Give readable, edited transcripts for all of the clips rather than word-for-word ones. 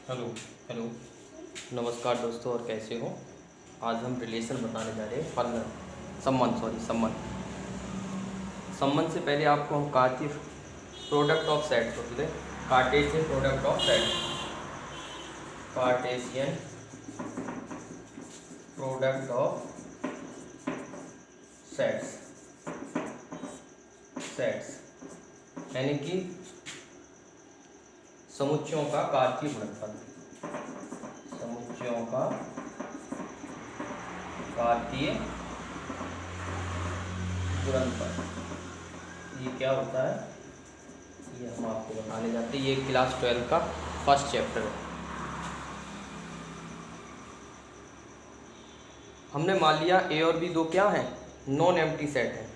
Hello hello. नमस्कार दोस्तों, और कैसे हो। आज हम रिलेशन बताने जा रहे हैं, फलन संबंध संबंध से पहले आपको हम कार्तीय प्रोडक्ट ऑफ सेट होते थे, Cartesian product of set, Cartesian product of sets sets यानी कि समुच्चयों का कार्तीय गुणनफल, समुच्चयों का कार्तीय गुणनफल। ये क्या होता है, ये हम आपको बताने जाते हैं। ये क्लास 12 का फर्स्ट चैप्टर है। हमने मान लिया ए और बी दो क्या हैं, नॉन एम्प्टी सेट है,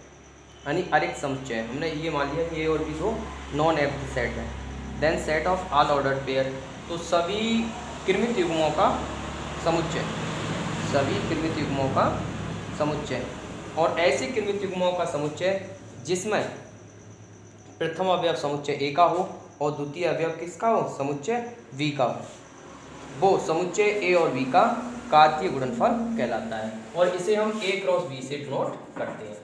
यानी अरिक्त समुच्चय है। हमने ये मान लिया कि ए और बी दो नॉन एम्प्टी सेट है। Then set of all ordered pair, तो सभी क्रमित युग्मों का समुच्चय, सभी क्रमित युग्मों का समुच्चय, और ऐसे क्रमित युग्मों का समुच्चय जिसमें प्रथम अवयव समुच्चय ए का हो और द्वितीय अवयव किसका हो, समुच्चय वी का हो, वो समुच्चय ए और बी का कार्तीय गुणनफल कहलाता है। और इसे हम ए क्रॉस बी से डिनोट करते हैं।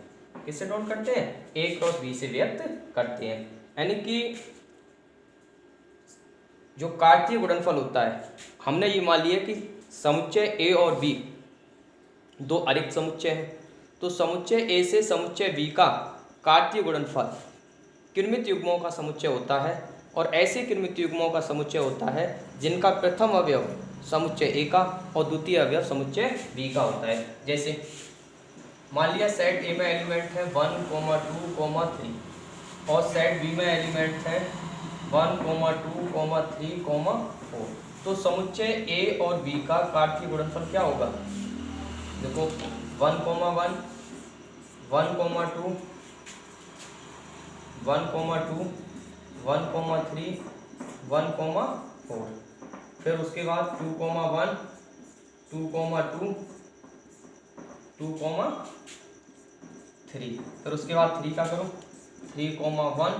किससे डिनोट करते हैं, ए क्रॉस बी से व्यक्त करते हैं। यानी कि जो कार्तीय गुणनफल होता है, हमने ये मान लिया कि समुच्चय ए और बी दो अरिक्त समुच्चय हैं, तो समुच्चय ए से समुच्चय बी का कार्तीय गुणनफल क्रमित युग्मों का समुच्चय होता है, और ऐसे क्रमित युग्मों का समुच्चय होता है जिनका प्रथम अवयव समुच्चय ए का और द्वितीय अवयव समुच्चय बी का होता है। जैसे मान लिया सेट ए में एलिमेंट है 1, 2, 3 और सेट बी में एलिमेंट है 1, 2, 3, 4। तो समुच्चय ए और बी का कार्तीय गुणनफल क्या होगा, देखो 1, 1, 1, 2, 1, 2, 1, 3, 1, 4। फिर उसके बाद 2, 1, 2, 2, 2, 3। फिर उसके बाद 3 का करो, 3, 1,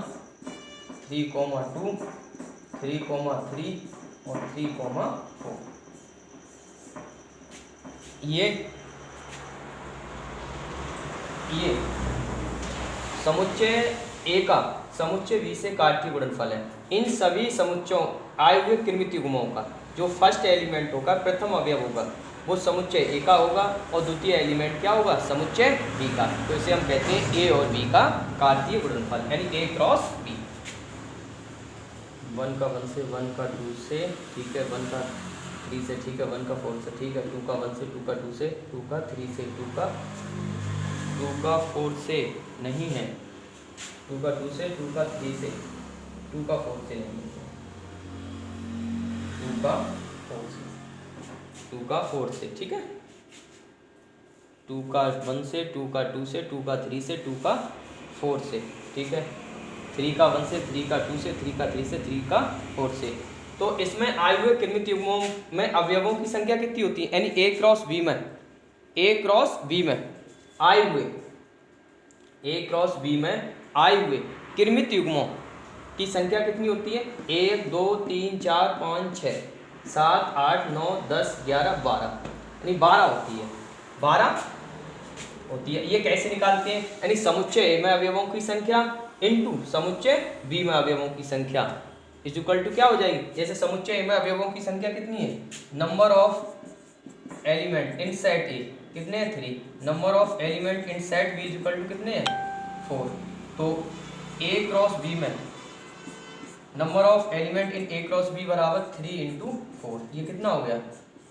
3, 2, 3, 3 और 3, 4। ये समुच्चय ए का समुच्चय बी से कार्तीय गुणनफल है। इन सभी समुच्चयों आए हुए क्रमित युग्मों का जो फर्स्ट एलिमेंट होगा, प्रथम अवयव होगा, वो समुच्चय ए का होगा और द्वितीय एलिमेंट क्या होगा, समुच्चय बी का। तो इसे हम कहते हैं ए और बी का कार्तीय गुणनफल, यानी ए क्रॉस बी। 1 का 1 से, 1 का 2 से, ठीक है, 1 का 3 से, ठीक है, 1 का 4 से, ठीक है, 2 का 1 से, 2 का 2 से, 2 का 3 से, 2 का 4 से नहीं है, 2 का 2 से, 2 का 3 से, 2 का 4 से नहीं है, 2 का 4 से, 2 का 4 से, ठीक है, 2 का 1 से, 2 का 2 से, 2 का 3 से, 2 का 4 से, ठीक है, 3 का 1 से, 3 का 2 से, 3 का 3 से, 3 का 4 से। तो इसमें आए हुए क्रमित युग्मों में अवयवों की संख्या कितनी होती है, यानी ए क्रॉस बी में, ए क्रॉस बी में आए हुए, ए क्रॉस बी में आए हुए क्रमित युग्मों की संख्या कितनी होती है, 1, 2, 3, 4, 5, 6, 7, 8, 9, 10, 11, 12, यानी 12 होती है, 12 होती है। ये कैसे निकालते हैं, यानी समुच्चय ए में अवयवों की संख्या इनटू समुच्चय बी में अवयवों की संख्या इज इक्वल टू क्या हो जाएगी, जैसे समुच्चय ए में अवयवों की संख्या कितनी है, number of element in set A कितने हैं, 3, number of element in set B is equal to कितने हैं, 4। तो ए क्रॉस बी में number of element in A cross B बराबर 3 × 4, ये कितना हो गया,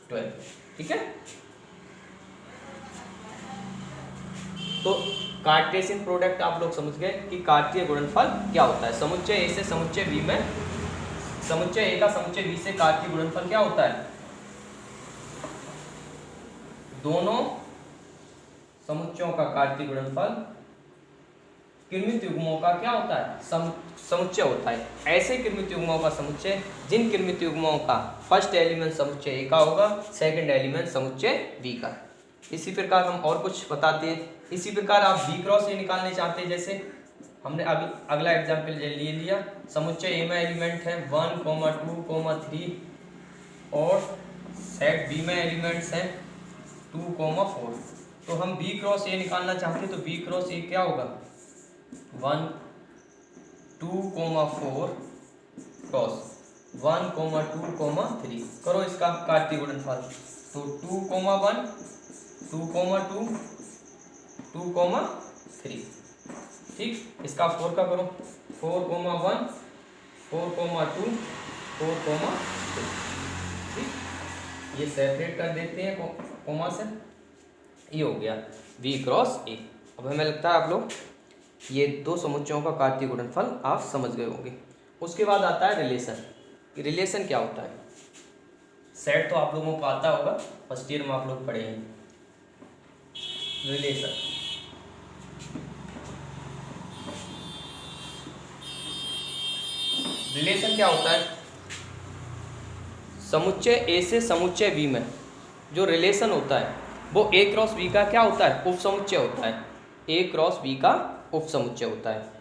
12, ठीक है। तो कार्टेशियन प्रोडक्ट आप लोग समझ गए कि कार्तीय गुणनफल क्या होता है। समुच्चय ए से समुच्चय बी में, समुच्चय ए का समुच्चय बी से कार्तीय गुणनफल क्या होता है, दोनों समुच्चयों का कार्तीय गुणनफल क्रमित युग्मों का क्या होता है, समुच्चय होता है। ऐसे क्रमित युग्मों का समुच्चय जिन क्रमित युग्मों का फर्स्ट एलिमेंट समुच्चय ए का होगा, सेकंड एलिमेंट समुच्चय बी का। इसी प्रकार हम और कुछ बताते हैं। इसी प्रकार आप बी क्रॉस ए निकालने चाहते हैं, जैसे हमने अभी अगला एग्जाम्पल ले लिया, समुच्चय ए में एलिमेंट है 1, 2, 3 और सेट बी में एलिमेंट्स हैं 2,4। तो हम बी क्रॉस ए निकालना चाहते हैं, तो बी क्रॉस ए क्या होगा 1 2,4 क्रॉस 1,2,3। करो इसका कार्तीय गुणनफल। तो 2,1 2,2 2,3। ठीक, इसका 4 का करो 4,1 4,2 4,3। ठीक, ये सेपरेट कर देते हैं कोमा से। ये हो गया V क्रॉस ए। अब हमें लगता है आप लोग ये दो समुच्चयों का कार्तीय गुणनफल आप समझ गए होंगे। उसके बाद आता है रिलेशन। रिलेशन क्या होता है? सेट तो आप लोगों को आता होगा, फर्स्ट ईयर में आप लोग पढ़े हैं। रिलेशन रिलेशन क्या होता है? समुच्चय ए से समुच्चय बी में जो रिलेशन होता है वो ए क्रॉस बी का क्या होता है? उप समुच्चय होता है। ए क्रॉस बी का उप समुच्चय होता है।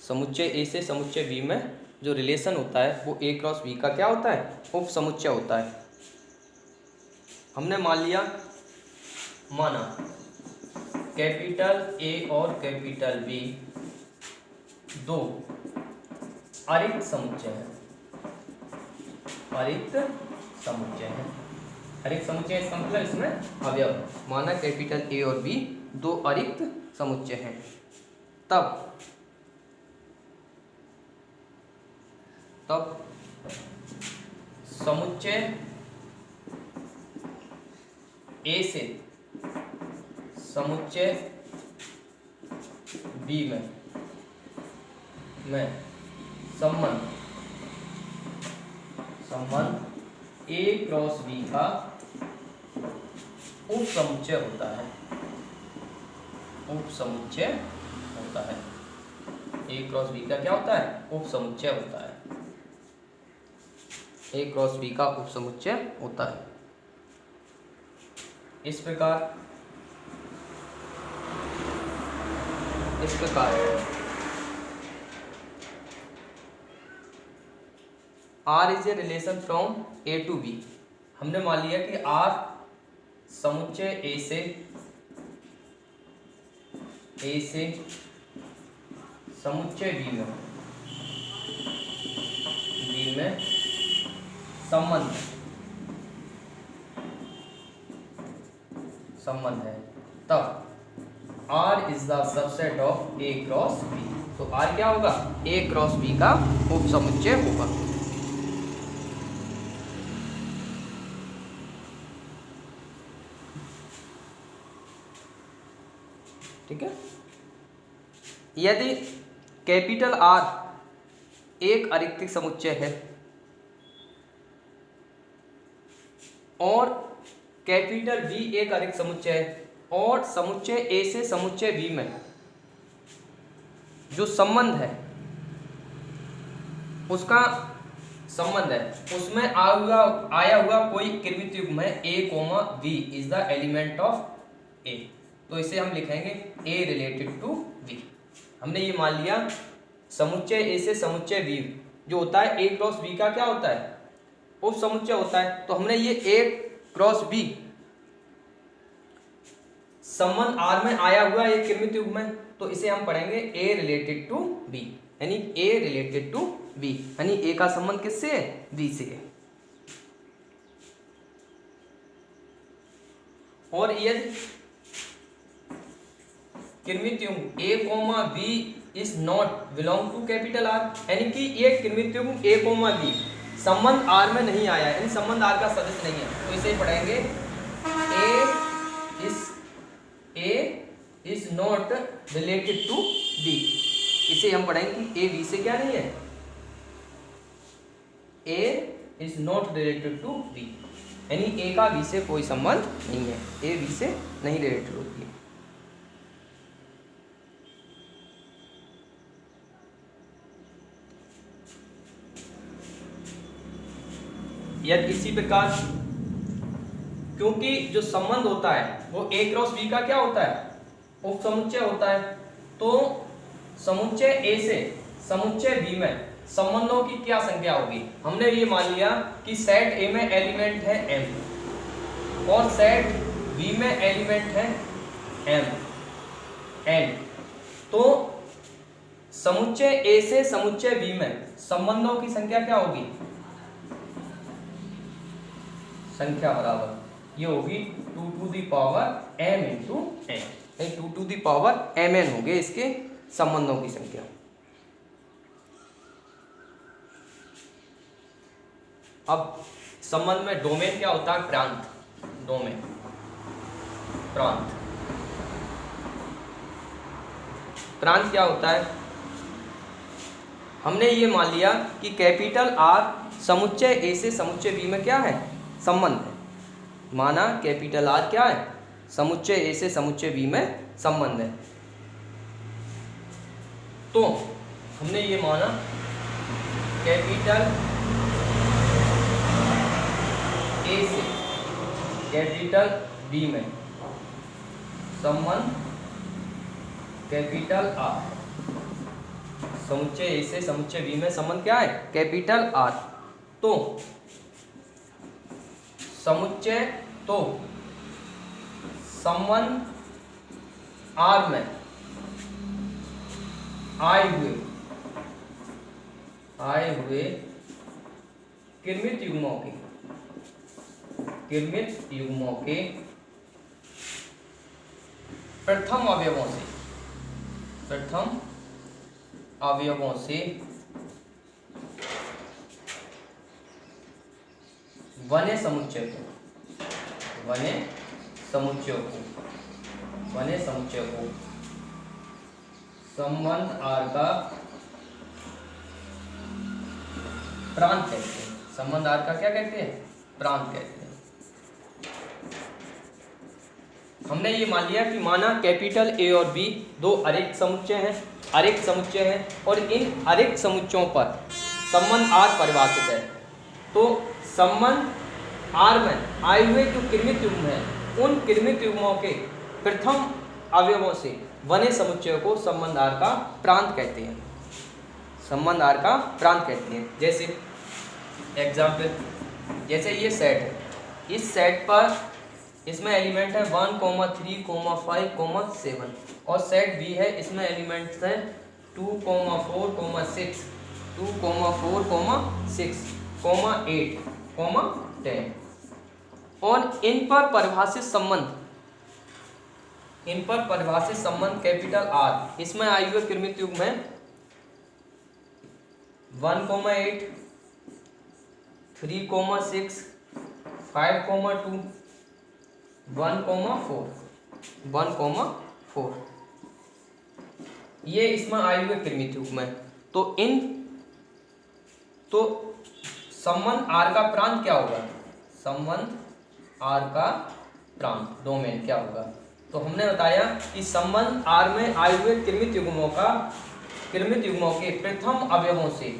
समुच्चय ए से समुच्चय बी में जो रिलेशन होता है वो ए क्रॉस बी का क्या होता है? उप समुच्चय होता है। हमने माना कैपिटल ए और कैपिटल बी दो अरिक्त समुच्चय हैं। अरिक्त समुच्चय है। अरिक्त समुच्चय इसका मतलब इसमें अवयव। माना कैपिटल ए और बी दो अरिक्त समुच्चय हैं, तब समुच्चय ए से समुच्चय बी में संबंध ए क्रॉस बी का उप समुच्चय होता है। उप समुच्चय होता है। ए क्रॉस बी का क्या होता है? उप समुच्चय होता है। ए क्रॉस बी का उप समुच्चय होता है। इस प्रकार R is a relation from A to B. हमने मान लिया कि R समुच्चय ए से समुच्चय बी में संबंध है, तब R is the subset of A cross B. तो R क्या होगा? ए क्रॉस बी का उप समुच्चय होगा। ठीक है। यदि कैपिटल R एक अरिक्तिक समुच्चय है और कैपिटल B एक अरिक्त समुच्चय है और समुच्चय ए से समुच्चय बी में जो संबंध है उसका संबंध है उसमें आया हुआ कोई कृमित युग्म है a, v is the element of a। तो इसे हम लिखेंगे a रिलेटेड टू v। हमने ये मान लिया समुच्चय ए से समुच्चय बी जो होता है a क्रॉस b का क्या होता है? उप समुच्चय होता है। तो हमने ये a क्रॉस b संबंध R में आया हुआ एक कृमित युग्म है, तो इसे हम पढ़ेंगे a रिलेटेड टू b, यानी a रिलेटेड टू b, यानी a का संबंध किससे है? b से है। और यदि कृमित युग्म a, b is not belong to capital R, यानी कि ये कृमित युग्म a, b संबंध R में नहीं आया, यानी संबंध R का सदस्य नहीं है, तो इसे पढ़ेंगे A is not related to B। इसे हम पढ़ेंगे कि A B से क्या नहीं है? A is not related to B, यानी A का B से कोई संबंध नहीं है। A B से नहीं रिलेटेड होती है। यदि इसी प्रकार क्योंकि जो संबंध होता है वो a क्रॉस b का क्या होता है? उप समुच्चय होता है। तो समुच्चय a से समुच्चय b में संबंधों की क्या संख्या होगी। हमने ये मान लिया कि सेट ए में एलिमेंट है m और सेट बी में एलिमेंट है n। तो समुच्चय ए से समुच्चय बी में संबंधों की संख्या क्या होगी, संख्या बराबर ये होगी 2 to the power m into n, 2 to the power mn हो गए इसके संबंधों की संख्या। अब संबंध में डोमेन क्या होता है, प्रांत, डोमेन प्रांत। प्रांत क्या होता है, हमने ये मान लिया कि कैपिटल R समुच्चय ए से समुच्चय बी में क्या है, संबंध है। माना कैपिटल R क्या है, समुच्चय ए से समुच्चय बी में संबंध है। तो हमने ये माना कैपिटल ए से कैपिटल बी में संबंध कैपिटल R, समुच्चय ए से समुच्चय बी में संबंध क्या है, कैपिटल R। तो समुच्चय तो संबंध R में आए हुए किरमित युग्मों के प्रथम अवयवों से बने समुच्चय को संबंध R का प्रांत कहते हैं। संबंध R का क्या कहते हैं, प्रांत कहते हैं। हमने ये मान लिया कि माना कैपिटल ए और बी दो अरिक्त समुच्चय हैं और इन अरिक्त समुच्चयों पर संबंध R परिभाषित है। तो संबंध R में आए हुए जो किरमित युग्म है, उन किरमित युग्मों के प्रथम अवयवों से बने समुच्चय को संबंध R का प्रांत कहते हैं, संबंध R का प्रांत कहते हैं। जैसे एग्जाम्पल, जैसे ये सेट है, इस सेट पर इसमें एलिमेंट है 1, 3, 5, 7 और सेट बी है, इसमें एलिमेंट्स हैं 2, 4, 6, 2, 4, 6, 8, 10 और इन पर परिभाषित संबंध कैपिटल R, इसमें आए हुए किरमित युग्म है 1, 8, 3, 6, 5, 2, 1, 4 ये इसमें आए हुए किरमित युग्म है। तो संबंध R का प्रांत क्या होगा, संबंध R का प्रांत डोमेन क्या होगा। तो हमने बताया कि संबंध R में आए हुए किरमित युग्मों के प्रथम अवयवों से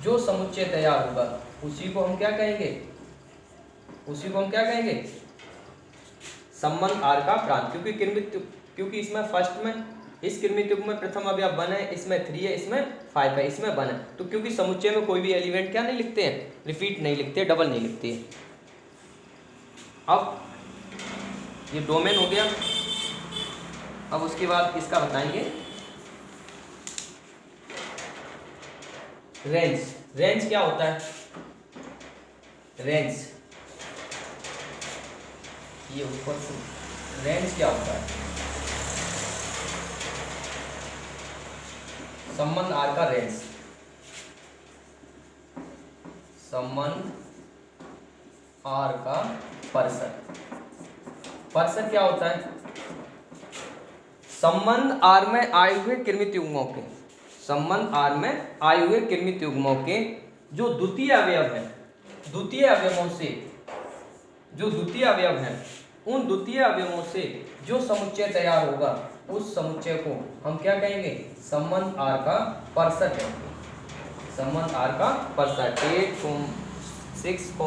जो समुच्चय तैयार होगा उसी को हम क्या कहेंगे, संबंध R का प्रांत। क्योंकि इसमें फर्स्ट में इस किरमित युग्म में प्रथम अवयव 1 है, इसमें 3 है, इसमें 5 है, इसमें 1 है। तो क्योंकि समुच्चय में कोई भी एलिमेंट क्या नहीं लिखते हैं, रिपीट नहीं लिखते, डबल नहीं लिखते हैं। अब ये डोमेन हो गया। अब उसके बाद इसका बताएंगे रेंज क्या होता है, रेंज ये ऊपर से रेंज क्या होता है, संबंध R का रेंज, संबंध R का परिसर क्या होता है, संबंध R में आए हुए किरमित युग्मों के, संबंध R में आए हुए किरमित युग्मों के जो द्वितीय अवयव हैं, द्वितीय अवयव हैं, उन द्वितीय अवयवों से जो समुच्चय तैयार होगा उस समुच्चय को हम क्या कहेंगे, संबंध R का परिसर कहेंगे, संबंध R का परिसर। 8, 6, 2,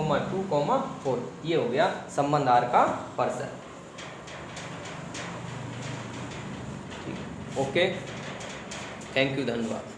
4 ये हो गया संबंध R का परिसर। ओके, थैंक यू, धन्यवाद।